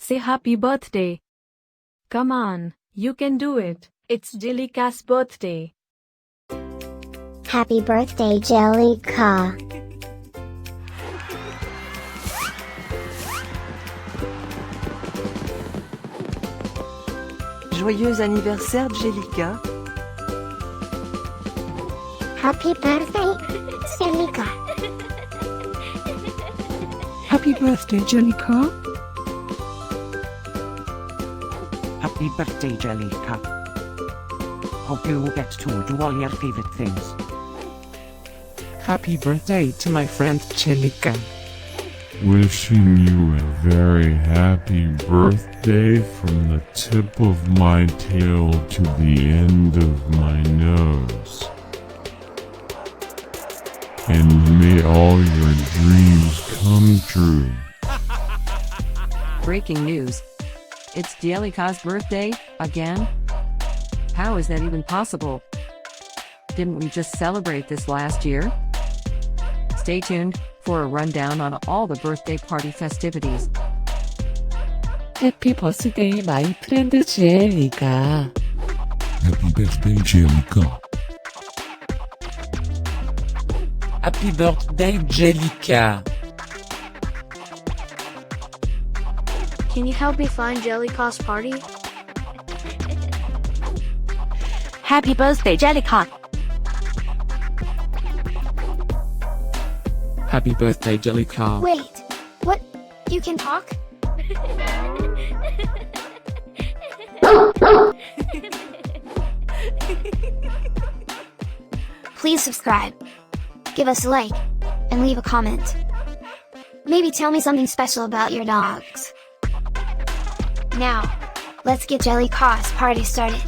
Say happy birthday. Come on, you can do it. It's Djelika's birthday. Happy birthday, Djelika. Joyeux anniversaire, Gjelika. Happy birthday, Djelika. Happy birthday, G'Jelica. Happy birthday, G'Jelica. Hope you will get to do all your favorite things. Happy birthday to my friend G'Jelica. Wishing you a very happy birthday from the tip of my tail to the end of my nose. And may all your dreams come true. Breaking news. It's Djelika's birthday, again? How is that even possible? Didn't we just celebrate this last year? Stay tuned for a rundown on all the birthday party festivities. Happy birthday, my friend G'Jelica. Happy birthday, G'Jelica. Happy birthday, G'Jelica. Can you help me find Djelika's party? Happy birthday, G'Jelica. Happy birthday, G'Jelica. Wait, what? You can talk? Please subscribe, give us a like, and leave a comment. Maybe tell me something special about your dogs. Now, let's get Djelika's party started.